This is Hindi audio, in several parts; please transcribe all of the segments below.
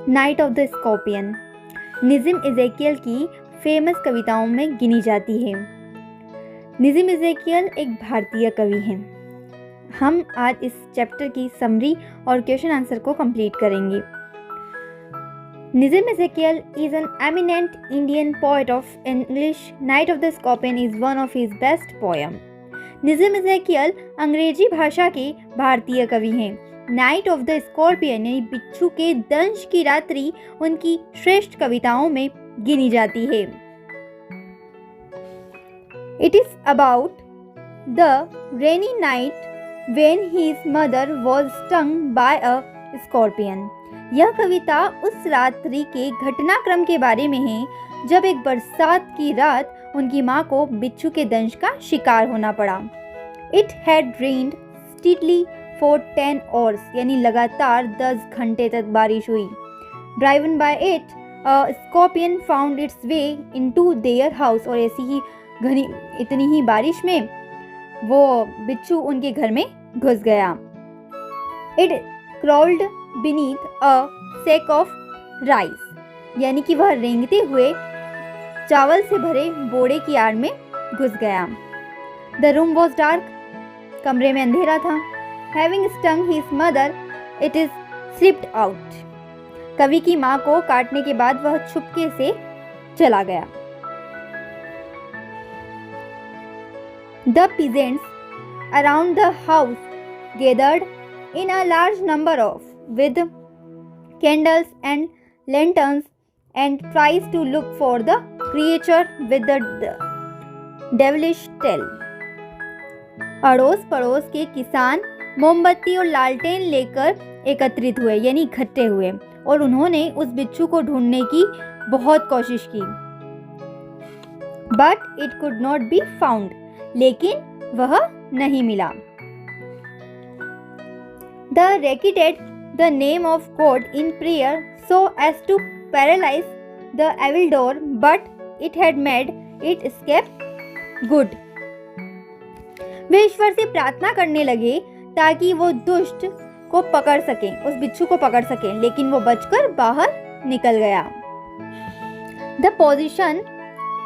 Night of the scorpion Nissim Ezekiel की फेमस कविताओं में गिनी जाती है। निज़िम इज़ेकियल एक भारतीय कवि हैं। हम आज इस चैप्टर की समरी और क्वेश्चन आंसर को कंप्लीट करेंगे। Nissim इज़ेकियल is an eminent Indian poet of English. Night of the Scorpion is one of his best poem. Nissim इज़ेकियल अंग्रेजी भाषा के भारतीय कवि हैं। नाइट ऑफ द स्कॉर्पियन यानी बिच्छू के दंश की रात्रि उनकी श्रेष्ठ कविताओं में गिनी जाती है। It is about the rainy night when his mother was stung by a scorpion. यह कविता उस रात्रि के घटनाक्रम के बारे में है जब एक बरसात की रात उनकी माँ को बिच्छू के दंश का शिकार होना पड़ा। It had rained steadily for 10 hours यानी लगातार 10 घंटे तक बारिश हुई। Driven by it scorpion found it's way into their house. और ऐसी ही इतनी ही बारिश में वो बिच्छू उनके घर में घुस गया। It crawled beneath a sack of rice यानी कि वह रेंगते हुए चावल से भरे बोरे की आड़ में घुस गया। द रूम वॉज डार्क कमरे में अंधेरा था। Having stung his mother, it is slipped out. कवि की माँ को काटने के बाद वह छुपके से चला गया। The peasants around the house gathered in a large number with candles and lanterns and tries to look for the creature with the devilish tail. अड़ोस पड़ोस के किसान मोमबत्ती और लालटेन लेकर एकत्रित हुए यानी इकट्ठे हुए और उन्होंने उस बिच्छू को ढूंढने की बहुत कोशिश की। But it could not be found लेकिन वह नहीं मिला। They recited the name of God in prayer so as to paralyse the evil door but it had made it escape good. वे ईश्वर से प्रार्थना करने लगे ताकि वो दुष्ट को पकड़ सकें, उस बिच्छू को पकड़ सकें, लेकिन वो बचकर बाहर निकल गया। The poison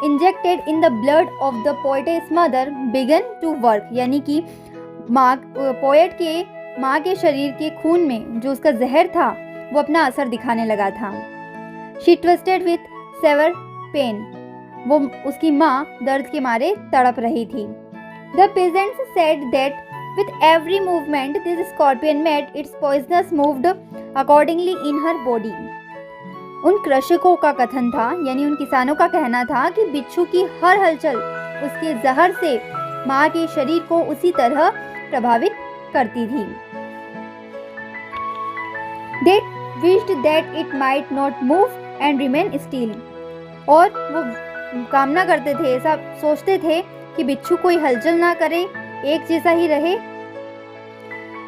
injected in the blood of the poetess mother began to work यानी कि पोएट के माँ के शरीर के खून में जो उसका जहर था वो अपना असर दिखाने लगा था। She twisted with severe pain, वो उसकी माँ दर्द के मारे तड़प रही थी। The peasants said that with every movement this scorpion made its poisonous moved accordingly in her body. उन कृषकों का कथन था यानी उन किसानों का कहना था कि बिच्छू की हर हलचल उसके जहर से माँ के शरीर को उसी तरह प्रभावित करती थी। They wished that it might not move and remain still. और वो कामना करते थे, ऐसा सोचते थे कि बिच्छू कोई हलचल ना करे, एक जैसा ही रहे।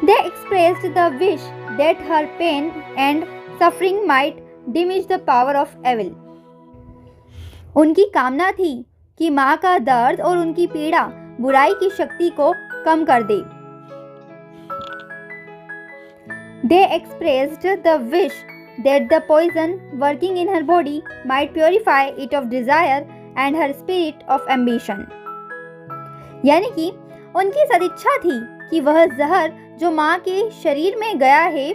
They expressed the wish that her pain and suffering might diminish the power of evil. उनकी कामना थी कि माँ का दर्द और उनकी पीड़ा बुराई की शक्ति को कम कर दे। They expressed the wish that the poison working in her body might purify it of desire and her spirit of ambition. यानी कि उनकी सदिच्छा थी कि वह जहर जो माँ के शरीर में गया है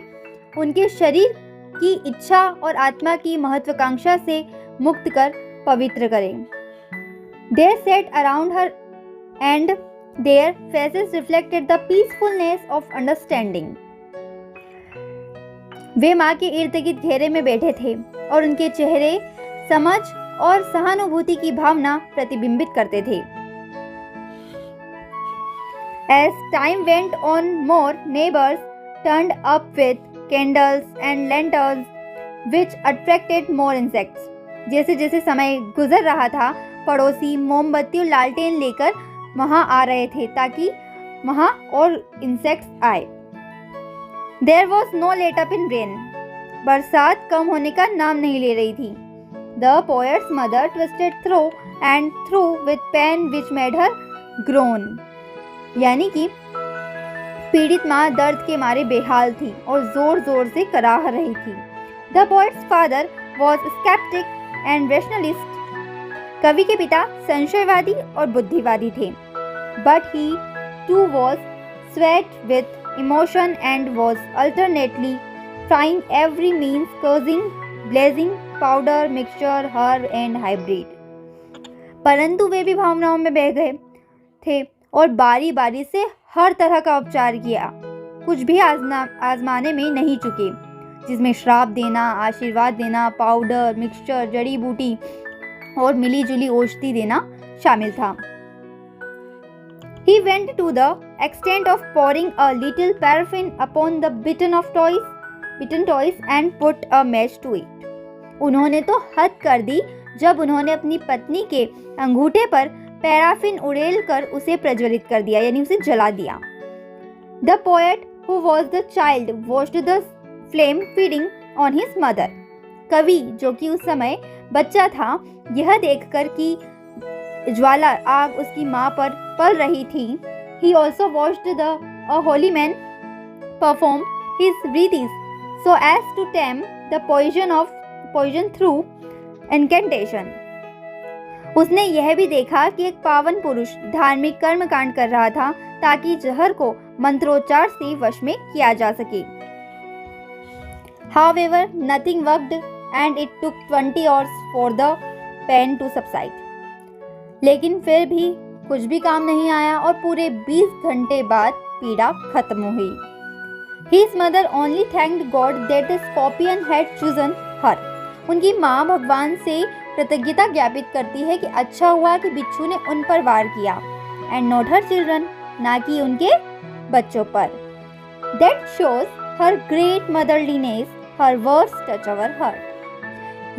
उनके शरीर की इच्छा और आत्मा की महत्वाकांक्षा से मुक्त कर पवित्र करे। They sat around her and their faces reflected the peacefulness of understanding. वे माँ के इर्द गिर्द घेरे में बैठे थे और उनके चेहरे समझ और सहानुभूति की भावना प्रतिबिंबित करते थे। As time went on, more neighbors turned up with candles and lanterns, which attracted more insects. जैसे जैसे समय गुजर रहा था, पड़ोसी मोमबत्ती और लालटेन लेकर वहां आ रहे थे ताकि वहां और इंसेक्ट्स आए। There was no let up in rain. बरसात कम होने का नाम नहीं ले रही थी। The poet's mother twisted through and through with pain which made her groan. यानी कि पीड़ित माँ दर्द के मारे बेहाल थी और जोर जोर से कराह रही थी। The poet's father was skeptic and rationalist. कवि के पिता संशयवादी और बुद्धिवादी थे. But he too was swayed with emotion and was alternately trying every means, causing, blazing, powder, mixture, her and hybrid. परंतु वे भी भावनाओं में बह गए थे और बारी बारी से हर तरह का उपचार किया, कुछ भी आजमाने में नहीं चुके, जिसमें श्राप देना, आशीर्वाद देना, पाउडर, मिक्सचर, जड़ी बूटी और मिली जुली औषधि देना शामिल था. He went to the extent of pouring a little paraffin upon the bitten toys and put a match to it. उन्होंने तो हद कर दी जब उन्होंने अपनी पत्नी के अंगूठे पर पैराफिन उड़ेल कर उसे प्रज्वलित कर दिया, यानी उसे जला दिया. The poet who was the child watched the flame feeding on his mother. कवि जो कि उस समय बच्चा था, यह देखकर कि ज्वाला आग उसकी माँ पर पल रही थी. He also watched a holy man perform his rites so as to tame the poison through incantation. उसने यह भी देखा कि एक पावन पुरुष धार्मिक कर्म कांड कर रहा था ताकि जहर को मंत्रोच्चार से वश में किया जा सके. However, nothing worked and it took 20 hours for the pain to subside. लेकिन फिर भी कुछ भी काम नहीं आया और पूरे 20 घंटे बाद पीड़ा खत्म हुई. His mother only thanked God that the scorpion had chosen her. उनकी माँ भगवान से कृतज्ञता ज्ञापित करती है कि अच्छा हुआ कि बिच्छू ने उन पर वार किया, and not her children, ना कि उनके बच्चों पर. That shows her great motherliness. Her words touch our heart.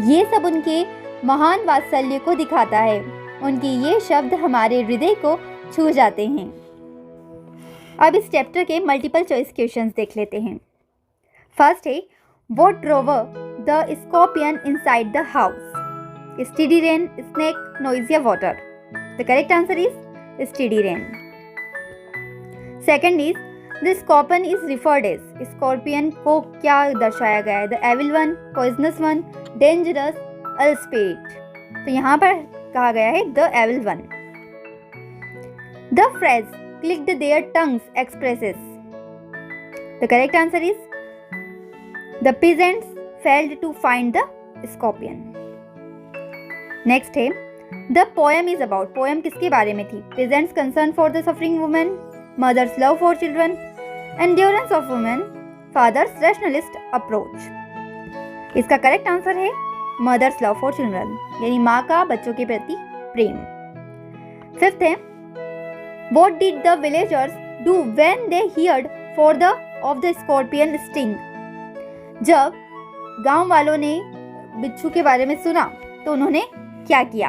ये सब उनके महान वात्सल्य को दिखाता है. उनके ये शब्द हमारे हृदय को छू जाते हैं. अब इस चैप्टर के मल्टीपल चॉइस क्वेश्चंस देख लेते हैं. फर्स्ट है, what drove the scorpion inside the house? Steady rain, snake, noise या water? The correct answer is steady rain. Second is, the scorpion is referred as. Scorpion को क्या दर्शाया गया है? The evil one, poisonous one, dangerous, अल्स्पेट. तो यहाँ पर कहा गया है the evil one. The phrase clicked their tongues expresses. The correct answer is the peasants failed to find the scorpion. Next है, the poem is about. Poem किसके बारे में थी? Peasants concern for the suffering women, mother's love for children, endurance of women, father's rationalist approach. इसका करेक्ट आंसर है मदर्स लव फॉर चिल्ड्रन, यानी माँ का बच्चों के प्रति प्रेम. फिफ्थ है, what did the villagers do when they heard of the scorpion sting? जब गांव वालों ने बिच्छू के बारे में सुना तो उन्होंने क्या किया?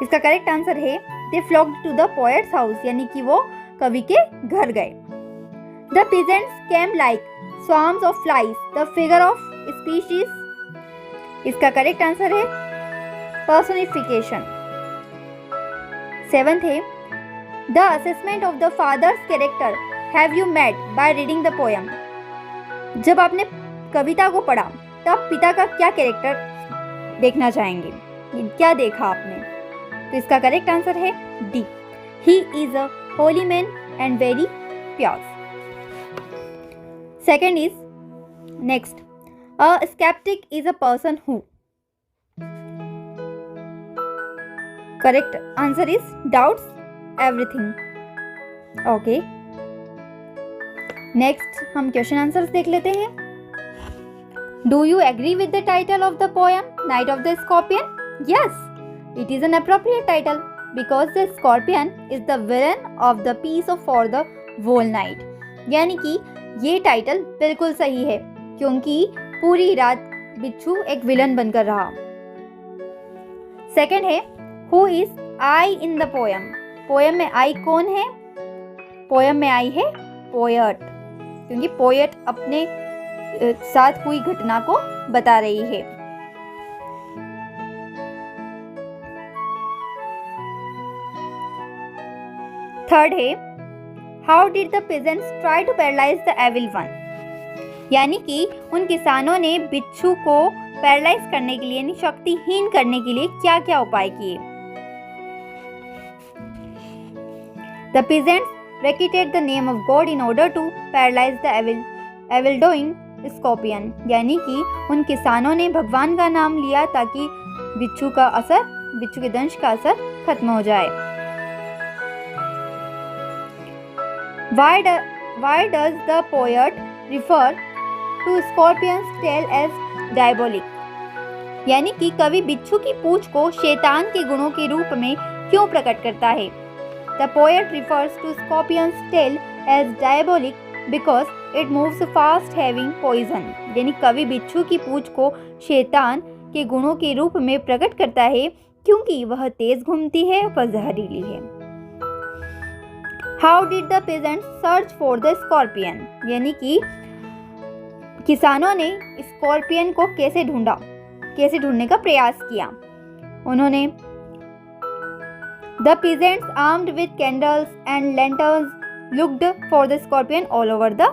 इसका करेक्ट आंसर है they flocked to the poet's house, यानी कि वो कवि के घर गए. The peasants came like swarms of flies, the figure of species. इसका करेक्ट आंसर है पर्सोनिफिकेशन. सेवंथ है, the assessment of the father's character have you made by reading the poem? जब आपने कविता को पढ़ा तब पिता का क्या कैरेक्टर देखना चाहेंगे? क्या देखा आपने? तो इसका करेक्ट आंसर है D, he is a Holi man and very pure. Second is, next, a skeptic is a person who. Correct answer is doubts everything. Okay. Next हम क्वेश्चन आंसर्स देख लेते हैं. Do you agree with the title of the poem Night of the Scorpion? Yes, it is an appropriate title because the scorpion is the villain of the piece of for the whole night. यानी कि ये टाइटल बिल्कुल सही है क्योंकि पूरी रात बिच्छू एक विलन बनकर रहा. सेकंड है, who is I in the poem? Poem में आई कौन है? पोएम में आई है पोएट, क्योंकि पोएट अपने साथ हुई घटना को बता रही है. थर्ड है, how did the peasants try to paralyse the evil one? यानी कि उन किसानों ने बिच्छू को पैरालाइज करने के लिए यानी शक्तिहीन करने के लिए क्या क्या उपाय किए। The peasants recited the name of God in order to paralyze the evil doing scorpion, यानी कि उन किसानों ने भगवान का नाम लिया ताकि बिच्छू के दंश का असर खत्म हो जाए। Why does the poet refer to scorpion's tail as diabolic? यानी कि कवि बिच्छू की पूंछ को शैतान के गुणों के रूप में क्यों प्रकट करता है। The poet refers to scorpion's tail as diabolic because it moves fast having poison. यानी कवि बिच्छू की पूंछ को शैतान के गुणों के रूप में प्रकट करता है क्योंकि वह तेज घूमती है व जहरीली है। How did the peasants search for the scorpion? यानी कि किसानों ने स्कॉर्पियन को कैसे ढूंढने का प्रयास किया। उन्होंने The peasants armed with candles and lanterns looked for the scorpion all over the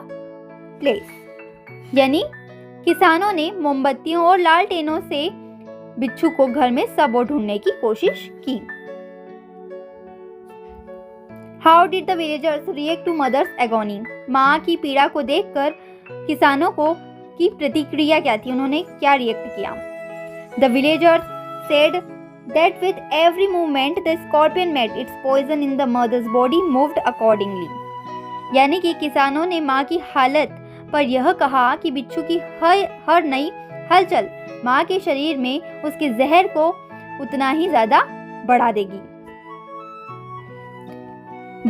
place. यानी किसानों ने मोमबत्तियों और लालटेनों से बिच्छू को घर में सब और ढूंढने की कोशिश की। How did the villagers react to mother's agony? माँ की पीड़ा को देखकर किसानों की प्रतिक्रिया क्या थी, उन्होंने क्या रिएक्ट किया। The villagers said that with every movement the scorpion made its poison in the mother's body moved accordingly. यानी कि किसानों ने माँ की हालत पर यह कहा कि बिच्छू की हर नई हलचल माँ के शरीर में उसके जहर को उतना ही ज्यादा बढ़ा देगी।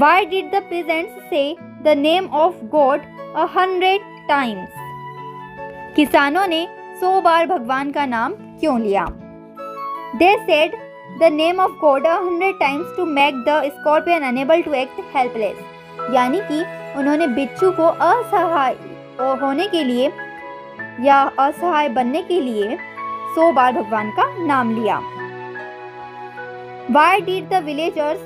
Why did the peasants say the name of God 100 times? किसानों ने 100 बार भगवान का नाम क्यों लिया? They said the name of God 100 times to make the scorpion unable to act helpless. यानी कि उन्होंने बिच्छू को असहाय होने के लिए या असहाय बनने के लिए 100 बार भगवान का नाम लिया। Why did the villagers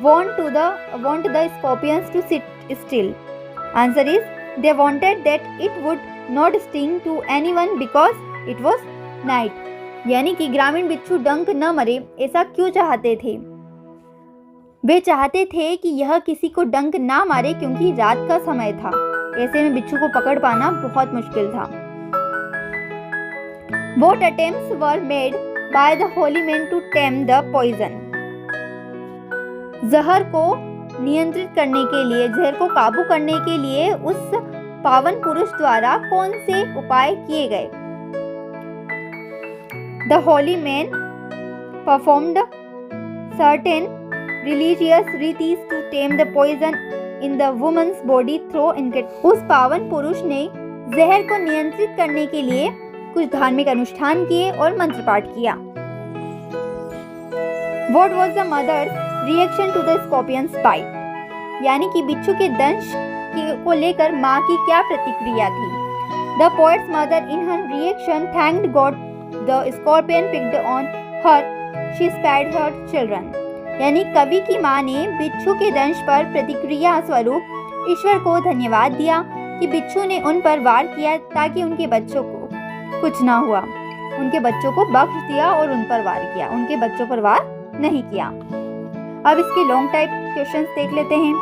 want the scorpions to sit still? Answer is they wanted that it would not sting to anyone because it was night. यानी कि ग्रामीण बिच्छू डंक न मरे ऐसा क्यों चाहते थे? वे चाहते थे कि यह किसी को डंक ना मारे क्योंकि रात का समय था। ऐसे में बिच्छू को पकड़ पाना बहुत मुश्किल था। What attempts were made by the holy men to tame the poison? जहर को नियंत्रित करने के लिए, जहर को काबू करने के लिए उस पावन पुरुष द्वारा कौन से उपाय किए गए? The holy men performed certain religious rites to tame the poison in the woman's body through incantation. उस पावन पुरुष ने जहर को नियंत्रित करने के लिए कुछ धार्मिक अनुष्ठान किए और मंत्र पाठ किया। What was the mother's reaction to the scorpion's bite? यानी कि बिच्छू के दंश को लेकर माँ की क्या प्रतिक्रिया थी? The poet's mother in her reaction thanked God the scorpion picked on her, she spared her children. यानी कवि की माँ ने बिच्छू के दंश पर प्रतिक्रिया स्वरूप ईश्वर को धन्यवाद दिया कि बिच्छू ने उन पर वार किया ताकि उनके बच्चों को कुछ ना हुआ। उनके बच्चों को बख्श दिया और उन पर वार किया, उनके बच्चों पर वार नहीं किया। अब इसके लॉन्ग टाइप क्वेश्चंस देख लेते हैं।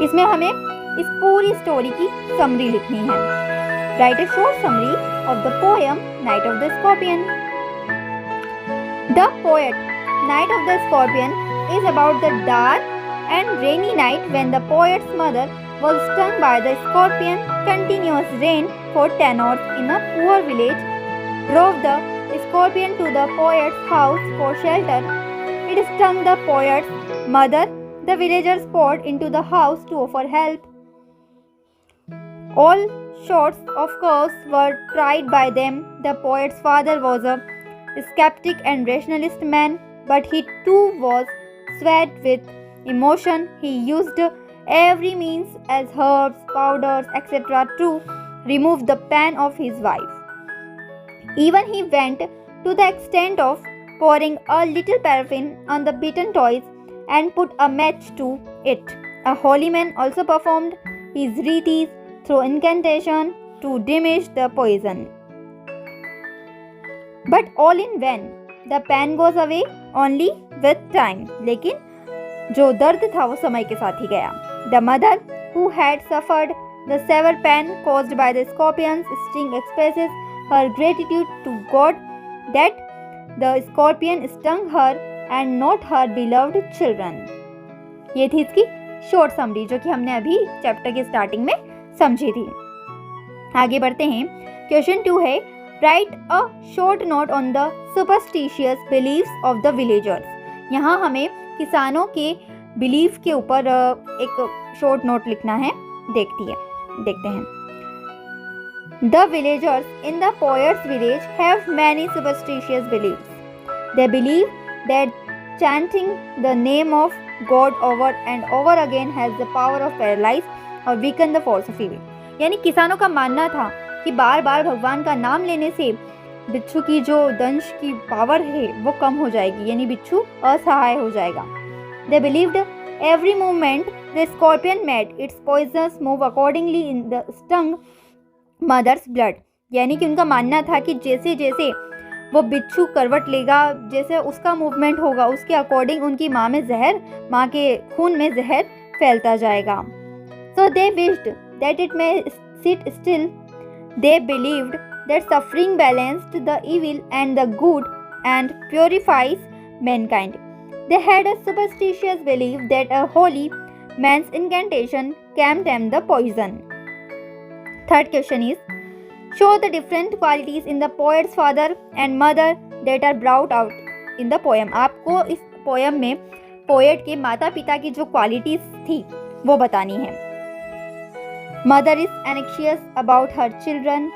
इसमें हमें इस पूरी स्टोरी की समरी लिखनी है। Write a short summary of the poem night of the scorpion. The poet Night of the Scorpion is about the dark and rainy night when the poet's mother was stung by the scorpion. Continuous rain for 10 hours in a poor village drove the scorpion to the poet's house for shelter. It stung the poet's mother. The villagers poured into the house to offer help. All sorts of curses were tried by them. The poet's father was a skeptic and rationalist man, but he too was swayed with emotion. He used every means as herbs, powders, etc. to remove the pain of his wife. Even he went to the extent of pouring a little paraffin on the beaten toys and put a match to it. A holy man also performed his rites through incantation. to diminish the poison. But all in vain. The pain goes away only with time. लेकिन जो दर्द था वो समय के साथ ही गया. The mother who had suffered the severe pain caused by the scorpion's sting expresses her gratitude to God that the scorpion stung her and not her beloved children. ये थी इसकी शॉर्ट समरी जो कि हमने अभी चैप्टर के स्टार्टिंग में समझी थी. आगे बढ़ते हैं. क्वेश्चन 2 है, write a short note on the superstitious beliefs of the villagers. यहाँ हमें किसानों के बिलीफ के ऊपर एक शॉर्ट नोट लिखना है. देखते हैं. The villagers in the poet's village have many superstitious beliefs. They believe that chanting the name of God over and over again has the power of paralyze or weaken the force of evil. यानी किसानों का मानना था कि बार बार भगवान का नाम लेने से बिच्छू की जो दंश की पावर है वो कम हो जाएगी, यानी बिच्छू असहाय हो जाएगा. They believed every movement the scorpion made its poisons move accordingly in the stung mother's blood. यानी कि उनका मानना था कि जैसे जैसे वो बिच्छू करवट लेगा, जैसे उसका मूवमेंट होगा उसके अकॉर्डिंग उनकी माँ के खून में जहर फैलता जाएगा. So they wished that it may sit still. They believed that suffering balanced the evil and the good and purifies mankind. They had a superstitious belief that a holy man's incantation can tame the poison. Third question is, show the different qualities in the poet's father and mother that are brought out in the poem. आपको इस पोएम में पोएट के माता पिता की जो क्वालिटीज थी वो बतानी है. Mother is anxious about her children.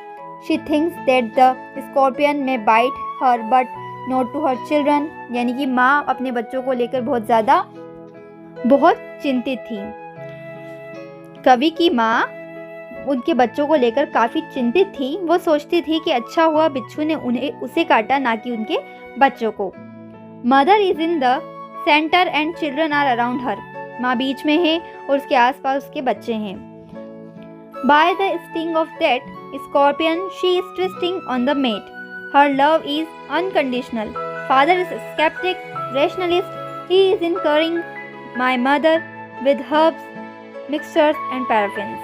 She thinks that the scorpion may bite her but not to her children. यानी कि माँ अपने बच्चों को लेकर बहुत चिंतित थी. कवि की माँ उनके बच्चों को लेकर काफ़ी चिंतित थी. वो सोचती थी कि अच्छा हुआ बिच्छू ने उसे काटा, ना कि उनके बच्चों को. Mother is in the centre and children are around her. माँ बीच में है और उसके आसपास उसके बच्चे हैं. By the sting of that scorpion she is twisting on the mat. Her love is unconditional. Father is sceptic rationalist. He is encouraging my mother with herbs, mixtures and paraffins.